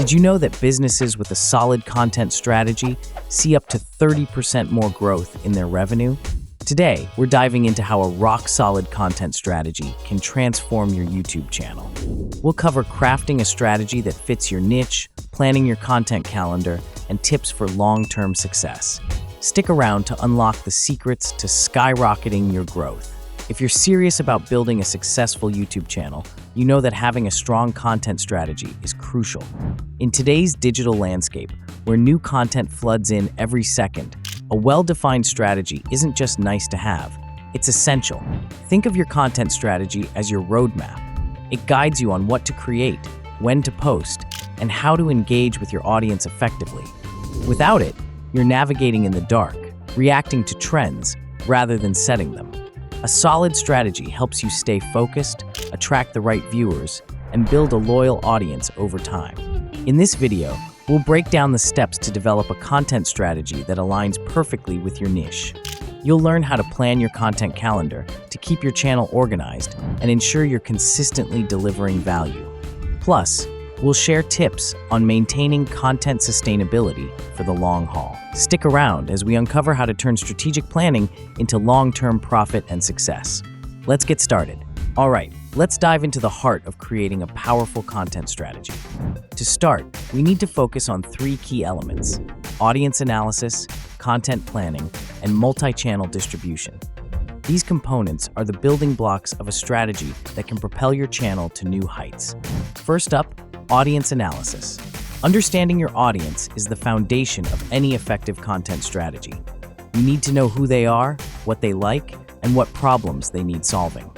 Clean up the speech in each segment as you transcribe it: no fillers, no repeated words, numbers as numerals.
Did you know that businesses with a solid content strategy see up to 30% more growth in their revenue? Today, we're diving into how a rock-solid content strategy can transform your YouTube channel. We'll cover crafting a strategy that fits your niche, planning your content calendar, and tips for long-term success. Stick around to unlock the secrets to skyrocketing your growth. If you're serious about building a successful YouTube channel, you know that having a strong content strategy is crucial. In today's digital landscape, where new content floods in every second, a well-defined strategy isn't just nice to have, it's essential. Think of your content strategy as your roadmap. It guides you on what to create, when to post, and how to engage with your audience effectively. Without it, you're navigating in the dark, reacting to trends rather than setting them. A solid strategy helps you stay focused, attract the right viewers, and build a loyal audience over time. In this video, we'll break down the steps to develop a content strategy that aligns perfectly with your niche. You'll learn how to plan your content calendar to keep your channel organized and ensure you're consistently delivering value. Plus, we'll share tips on maintaining content sustainability for the long haul. Stick around as we uncover how to turn strategic planning into long-term profit and success. Let's get started. All right, let's dive into the heart of creating a powerful content strategy. To start, we need to focus on three key elements: audience analysis, content planning, and multi-channel distribution. These components are the building blocks of a strategy that can propel your channel to new heights. First up, audience analysis. Understanding your audience is the foundation of any effective content strategy. You need to know who they are, what they like, and what problems they need solving.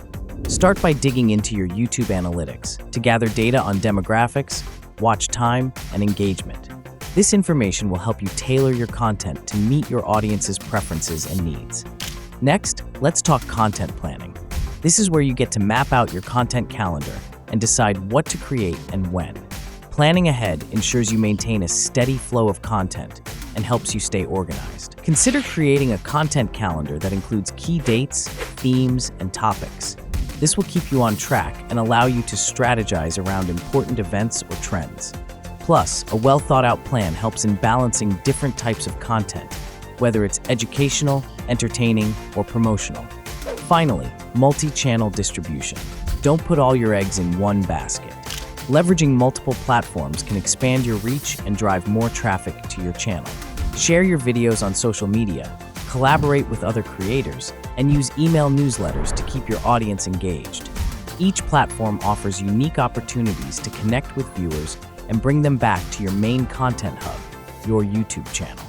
Start by digging into your YouTube analytics to gather data on demographics, watch time, and engagement. This information will help you tailor your content to meet your audience's preferences and needs. Next, let's talk content planning. This is where you get to map out your content calendar and decide what to create and when. Planning ahead ensures you maintain a steady flow of content and helps you stay organized. Consider creating a content calendar that includes key dates, themes, and topics. This will keep you on track and allow you to strategize around important events or trends. Plus, a well-thought-out plan helps in balancing different types of content, whether it's educational, entertaining, or promotional. Finally, multi-channel distribution. Don't put all your eggs in one basket. Leveraging multiple platforms can expand your reach and drive more traffic to your channel. Share your videos on social media, collaborate with other creators, and use email newsletters to keep your audience engaged. Each platform offers unique opportunities to connect with viewers and bring them back to your main content hub, your YouTube channel.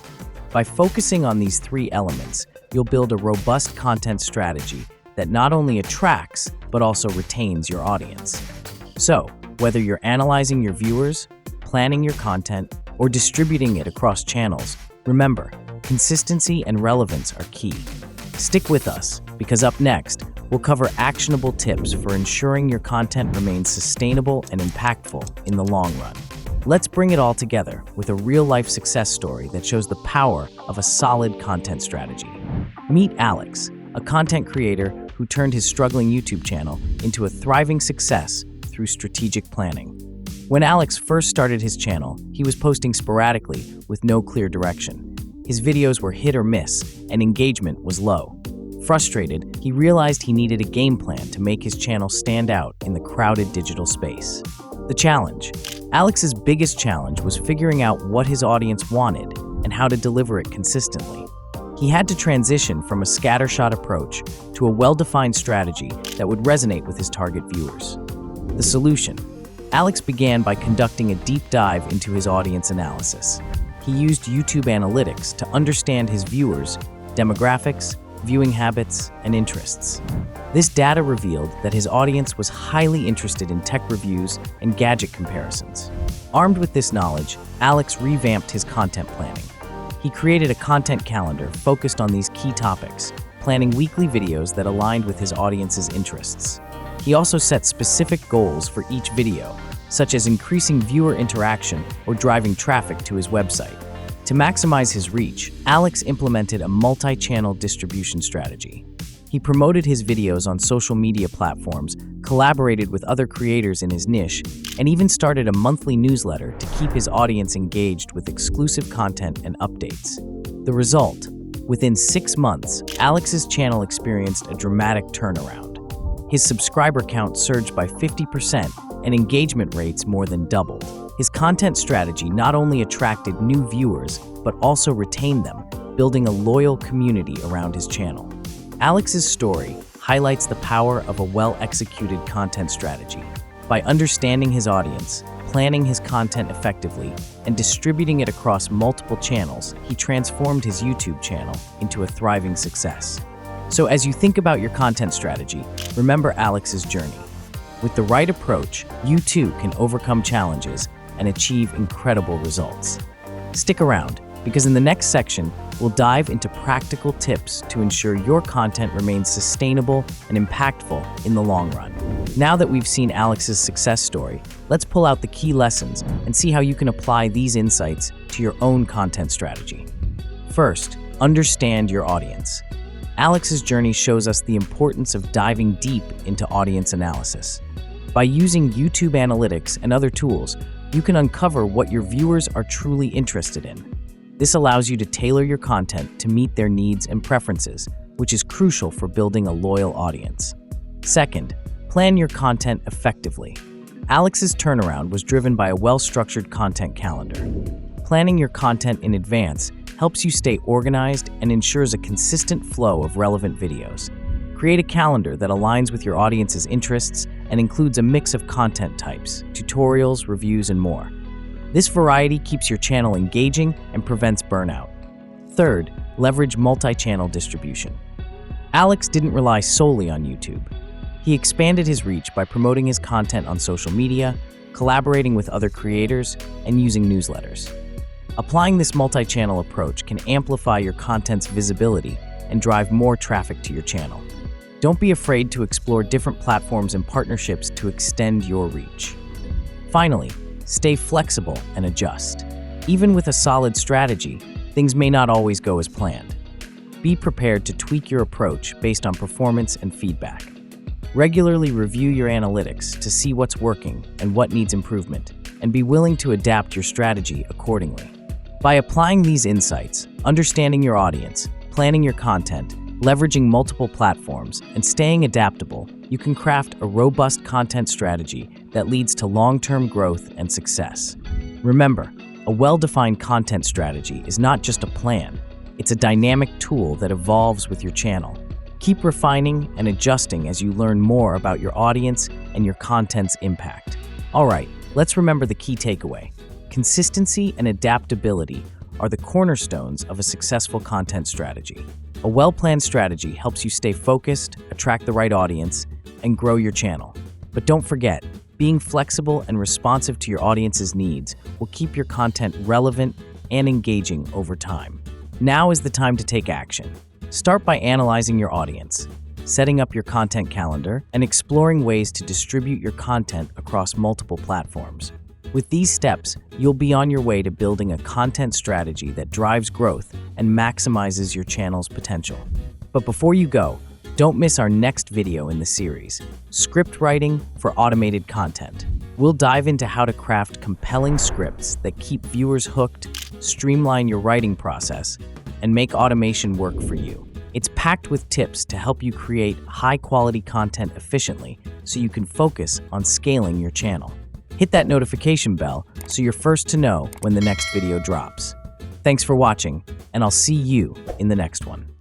By focusing on these three elements, you'll build a robust content strategy that not only attracts, but also retains your audience. So, whether you're analyzing your viewers, planning your content, or distributing it across channels, remember, consistency and relevance are key. Stick with us, because up next, we'll cover actionable tips for ensuring your content remains sustainable and impactful in the long run. Let's bring it all together with a real-life success story that shows the power of a solid content strategy. Meet Alex, a content creator who turned his struggling YouTube channel into a thriving success through strategic planning. When Alex first started his channel, he was posting sporadically with no clear direction. His videos were hit or miss, and engagement was low. Frustrated, he realized he needed a game plan to make his channel stand out in the crowded digital space. The challenge. Alex's biggest challenge was figuring out what his audience wanted and how to deliver it consistently. He had to transition from a scattershot approach to a well-defined strategy that would resonate with his target viewers. The solution. Alex began by conducting a deep dive into his audience analysis. He used YouTube analytics to understand his viewers, demographics, viewing habits, and interests. This data revealed that his audience was highly interested in tech reviews and gadget comparisons. Armed with this knowledge, Alex revamped his content planning. He created a content calendar focused on these key topics, planning weekly videos that aligned with his audience's interests. He also set specific goals for each video, such as increasing viewer interaction or driving traffic to his website. To maximize his reach, Alex implemented a multi-channel distribution strategy. He promoted his videos on social media platforms, collaborated with other creators in his niche, and even started a monthly newsletter to keep his audience engaged with exclusive content and updates. The result? Within 6 months, Alex's channel experienced a dramatic turnaround. His subscriber count surged by 50% and engagement rates more than doubled. His content strategy not only attracted new viewers, but also retained them, building a loyal community around his channel. Alex's story highlights the power of a well-executed content strategy. By understanding his audience, planning his content effectively, and distributing it across multiple channels, he transformed his YouTube channel into a thriving success. So as you think about your content strategy, remember Alex's journey. With the right approach, you too can overcome challenges and achieve incredible results. Stick around, because in the next section, we'll dive into practical tips to ensure your content remains sustainable and impactful in the long run. Now that we've seen Alex's success story, let's pull out the key lessons and see how you can apply these insights to your own content strategy. First, understand your audience. Alex's journey shows us the importance of diving deep into audience analysis. By using YouTube Analytics and other tools, you can uncover what your viewers are truly interested in. This allows you to tailor your content to meet their needs and preferences, which is crucial for building a loyal audience. Second, plan your content effectively. Alex's turnaround was driven by a well-structured content calendar. Planning your content in advance helps you stay organized and ensures a consistent flow of relevant videos. Create a calendar that aligns with your audience's interests and includes a mix of content types, tutorials, reviews, and more. This variety keeps your channel engaging and prevents burnout. Third, leverage multi-channel distribution. Alex didn't rely solely on YouTube. He expanded his reach by promoting his content on social media, collaborating with other creators, and using newsletters. Applying this multi-channel approach can amplify your content's visibility and drive more traffic to your channel. Don't be afraid to explore different platforms and partnerships to extend your reach. Finally, stay flexible and adjust. Even with a solid strategy, things may not always go as planned. Be prepared to tweak your approach based on performance and feedback. Regularly review your analytics to see what's working and what needs improvement, and be willing to adapt your strategy accordingly. By applying these insights, understanding your audience, planning your content, leveraging multiple platforms, and staying adaptable, you can craft a robust content strategy that leads to long-term growth and success. Remember, a well-defined content strategy is not just a plan, it's a dynamic tool that evolves with your channel. Keep refining and adjusting as you learn more about your audience and your content's impact. All right, let's remember the key takeaway. Consistency and adaptability are the cornerstones of a successful content strategy. A well-planned strategy helps you stay focused, attract the right audience, and grow your channel. But don't forget, being flexible and responsive to your audience's needs will keep your content relevant and engaging over time. Now is the time to take action. Start by analyzing your audience, setting up your content calendar, and exploring ways to distribute your content across multiple platforms. With these steps, you'll be on your way to building a content strategy that drives growth and maximizes your channel's potential. But before you go, don't miss our next video in the series, Script Writing for Automated Content. We'll dive into how to craft compelling scripts that keep viewers hooked, streamline your writing process, and make automation work for you. It's packed with tips to help you create high-quality content efficiently so you can focus on scaling your channel. Hit that notification bell so you're first to know when the next video drops. Thanks for watching, and I'll see you in the next one.